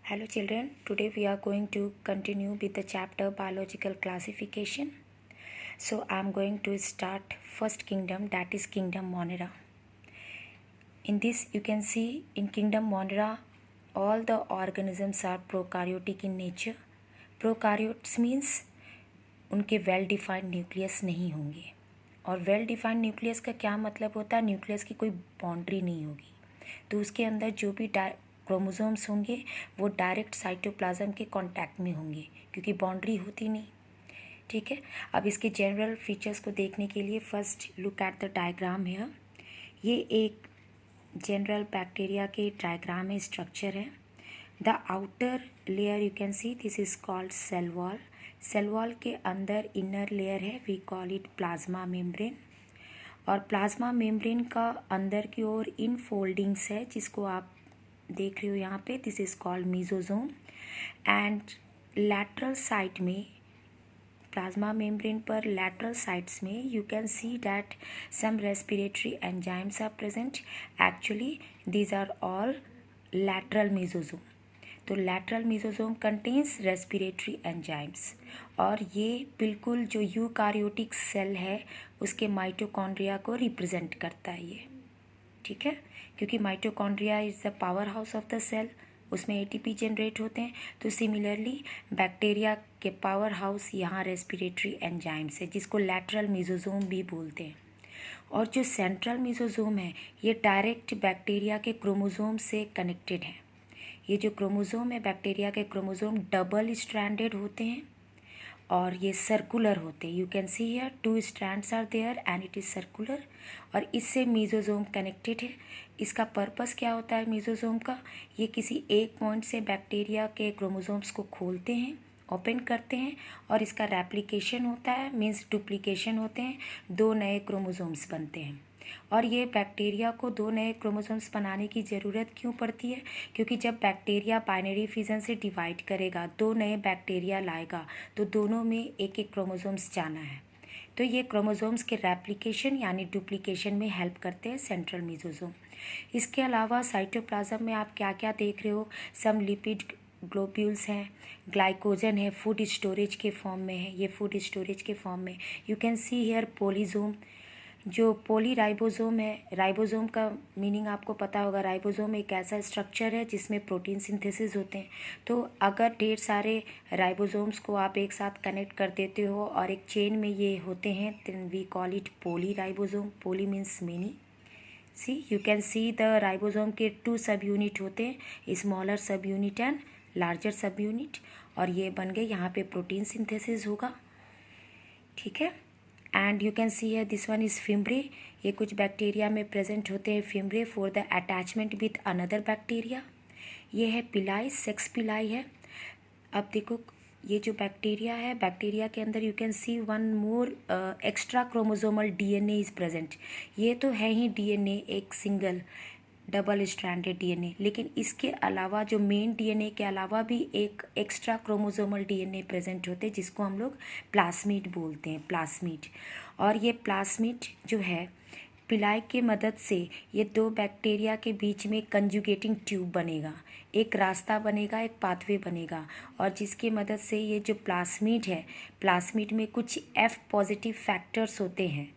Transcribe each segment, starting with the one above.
Hello children, today we are going to continue with the chapter biological classification. So I am going to start first kingdom, that is kingdom Monera. In this you can see in kingdom Monera all the organisms are prokaryotic in nature. Prokaryotes means उनके well defined nucleus नहीं होंगे। और well defined nucleus का क्या मतलब होता है? Nucleus की कोई बाउंड्री नहीं होगी, तो उसके अंदर जो भी क्रोमोसोम्स होंगे वो डायरेक्ट साइटोप्लाज्म के कांटेक्ट में होंगे, क्योंकि बाउंड्री होती नहीं। ठीक है, अब इसके जनरल फीचर्स को देखने के लिए first look at the diagram है। ये एक जनरल बैक्टीरिया के डायग्राम है, स्ट्रक्चर है। The outer layer you can see this is called cell wall. Cell wall के अंदर इनर लेयर है, we call it plasma membrane. और प्लाज्मा मेम्ब्रेन का अंदर की ओर इन फोल्डिंग्स है, जिसको आप देख रहे हो यहाँ पे, this is called mesosome. And lateral side में, प्लाज्मा मेम्ब्रेन पर लैटरल साइड्स में you can see that some respiratory enzymes are present. Actually these are all lateral mesosome. तो lateral mesosome contains respiratory enzymes. और ये बिल्कुल जो eukaryotic cell है उसके माइटोकॉन्ड्रिया को रिप्रेजेंट करता है ये। ठीक है, क्योंकि mitochondria is the power house of the cell, उसमें एटीपी जनरेट होते हैं। तो सिमिलरली बैक्टीरिया के पावर हाउस यहाँ रेस्पिरेटरी एंजाइम्स है, जिसको लैटरल मीजोजोम भी बोलते हैं। और जो सेंट्रल मीजोजोम है ये डायरेक्ट बैक्टीरिया के क्रोमोजोम से कनेक्टेड है। ये जो क्रोमोजोम है बैक्टीरिया के क्रोमोजोम डबल स्ट्रैंडेड होते हैं और ये सर्कुलर होते हैं। You can see here 2 strands are there and it is circular. और इससे मीजोजोम कनेक्टेड है। इसका पर्पस क्या होता है मीजोजोम का? ये किसी एक पॉइंट से बैक्टीरिया के क्रोमोजोम्स को खोलते हैं, ओपन करते हैं, और इसका रेप्लिकेशन होता है, मीन्स डुप्लीकेशन होते हैं, 2 नए क्रोमोजोम्स बनते हैं। और ये बैक्टीरिया को 2 नए क्रोमोसोम्स बनाने की ज़रूरत क्यों पड़ती है? क्योंकि जब बैक्टीरिया बाइनरी फिजन से डिवाइड करेगा, 2 नए बैक्टीरिया लाएगा, तो दोनों में एक एक क्रोमोसोम्स जाना है। तो ये क्रोमोसोम्स के रेप्लिकेशन यानी डुप्लीकेशन में हेल्प करते हैं सेंट्रल मीजोजोम। इसके अलावा साइटोप्लाज्म में आप क्या क्या देख रहे हो? सम लिपिड ग्लोब्यूल्स हैं, ग्लाइकोजन है, फूड स्टोरेज के फॉर्म में है, ये फूड स्टोरेज के फॉर्म में। You can see here polysome. जो पॉलीराइबोसोम है, राइबोसोम का मीनिंग आपको पता होगा। राइबोसोम एक ऐसा स्ट्रक्चर है जिसमें प्रोटीन सिंथेसिस होते हैं। तो अगर ढेर सारे राइबोसोम्स को आप एक साथ कनेक्ट कर देते हो और एक चेन में ये होते हैं, then we call it polyribosome. Poly means many. See you can see the ribosome के 2 सब यूनिट होते हैं, smaller sub unit and larger sub unit. और ये बन गए, यहाँ पे प्रोटीन सिंथेसिस होगा। ठीक है, एंड यू कैन सी है दिस वन इज़ फिम्ब्रे। ये कुछ बैक्टीरिया में प्रेजेंट होते हैं fimbriae for the attachment with another bacteria. ये है पिलाई, सेक्स पिलाई है। अब देखो ये जो बैक्टीरिया है, बैक्टीरिया के अंदर you can C one more extra chromosomal DNA is present. ये तो है ही डीएनए, एक सिंगल डबल स्ट्रैंडेड डीएनए, लेकिन इसके अलावा जो मेन डीएनए के अलावा भी एक एक्स्ट्रा क्रोमोसोमल डीएनए प्रेजेंट होते हैं, जिसको हम लोग प्लास्मिड बोलते हैं, प्लास्मिड। और ये प्लास्मिड जो है, पिलाई के मदद से ये 2 बैक्टीरिया के बीच में कंजुगेटिंग ट्यूब बनेगा, एक रास्ता बनेगा, एक पाथवे बनेगा। और जिसकी मदद से ये जो प्लास्मिड है, प्लास्मिड में कुछ F पॉजिटिव फैक्टर्स होते हैं।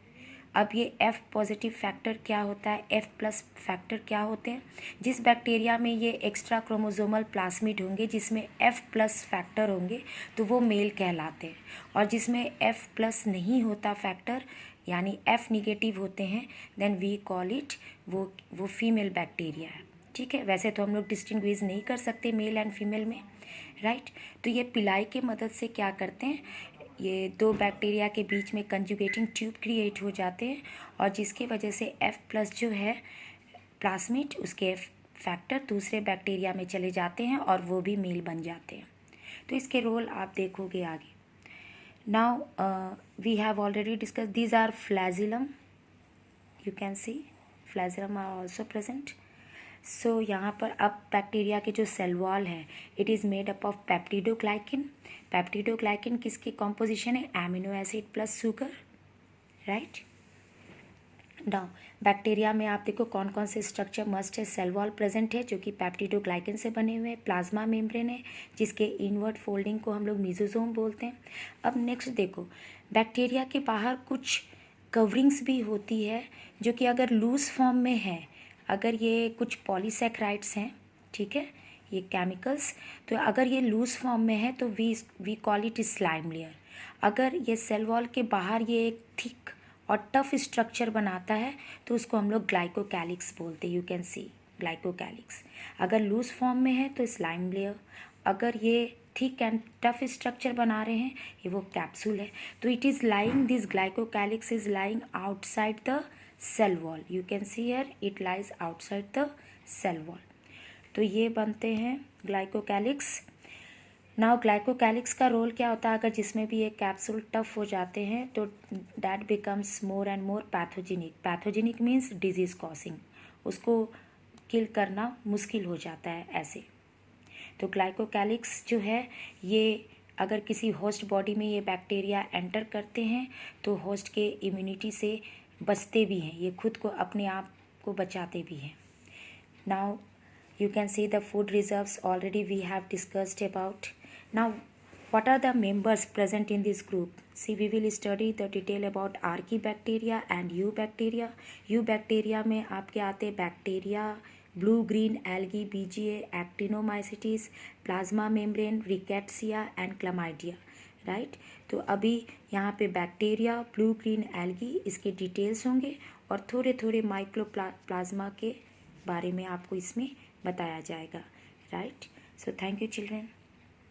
अब ये F पॉजिटिव फैक्टर क्या होता है, F प्लस फैक्टर क्या होते हैं? जिस बैक्टीरिया में ये एक्स्ट्रा क्रोमोसोमल प्लास्मिड होंगे, जिसमें F प्लस फैक्टर होंगे, तो वो मेल कहलाते हैं। और जिसमें F प्लस नहीं होता फैक्टर, यानी F निगेटिव होते हैं, देन वी कॉल इट, वो फीमेल बैक्टीरिया है। ठीक है, वैसे तो हम लोग डिस्टिंग्विश नहीं कर सकते मेल एंड फीमेल में, राइट। तो ये पिलाई के मदद से क्या करते हैं, ये 2 बैक्टीरिया के बीच में कंजुगेटिंग ट्यूब क्रिएट हो जाते हैं, और जिसकी वजह से F प्लस जो है प्लास्मिड, उसके फैक्टर दूसरे बैक्टीरिया में चले जाते हैं और वो भी मेल बन जाते हैं। तो इसके रोल आप देखोगे आगे। Now we have already discuss, these are flagellum, you can see flagellum are also present. So यहाँ पर अब बैक्टीरिया के जो सेल वॉल है, it is made up of peptidoglycan. Peptidoglycan किसकी कॉम्पोजिशन है? Amino acid plus sugar, right. Now bacteria में आप देखो कौन कौन से स्ट्रक्चर मस्ट है। सेल वॉल प्रेजेंट है जो कि पेप्टिडोग्लाइकन से बने हुए हैं। प्लाज्मा मेम्ब्रेन है जिसके इनवर्ट फोल्डिंग को हम लोग मेसोसोम बोलते हैं। अब नेक्स्ट देखो, बैक्टीरिया के बाहर कुछ कवरिंग्स भी होती है जो कि अगर लूज फॉर्म में है, अगर ये कुछ पॉलीसैकेराइड्स हैं, ठीक है, ये केमिकल्स, तो अगर ये लूज फॉर्म में है तो we call it slime layer. अगर ये सेल वॉल के बाहर ये एक थिक और टफ स्ट्रक्चर बनाता है तो उसको हम लोग ग्लाइकोकैलिक्स बोलते हैं। You can C glycocalyx. अगर लूज फॉर्म में है तो स्लाइम लेयर। अगर ये थिक एंड टफ स्ट्रक्चर बना रहे हैं, ये वो कैप्सूल है। तो it is lying, this glycocalyx is lying outside the cell wall. You can see here it lies outside the cell wall. तो ये बनते हैं ग्लाइकोकैलिक्स। नाउ ग्लाइकोकैलिक्स का रोल क्या होता है, अगर जिसमें भी ये कैप्सूल टफ हो जाते हैं तो that becomes more and more pathogenic. Pathogenic means disease causing, उसको किल करना मुश्किल हो जाता है ऐसे। तो ग्लाइकोकैलिक्स जो है ये अगर किसी होस्ट बॉडी में ये बैक्टीरिया एंटर करते हैं तो होस्ट के इम्यूनिटी से बचते भी हैं, ये खुद को अपने आप को बचाते भी हैं। Now you can see the food reserves already we have discussed about. Now what are the members present in this group? See, we will study the detail about archaebacteria and eubacteria. eubacteria में आपके आते bacteria, blue green algae, BGA, actinomycetes, plasma membrane, rickettsia and chlamydia, right. तो अभी यहाँ पे bacteria, blue green algae, इसके details होंगे और थोड़े थोड़े माइक्रोप्लाज्मा के बारे में आपको इसमें बताया जाएगा, right. So thank you children.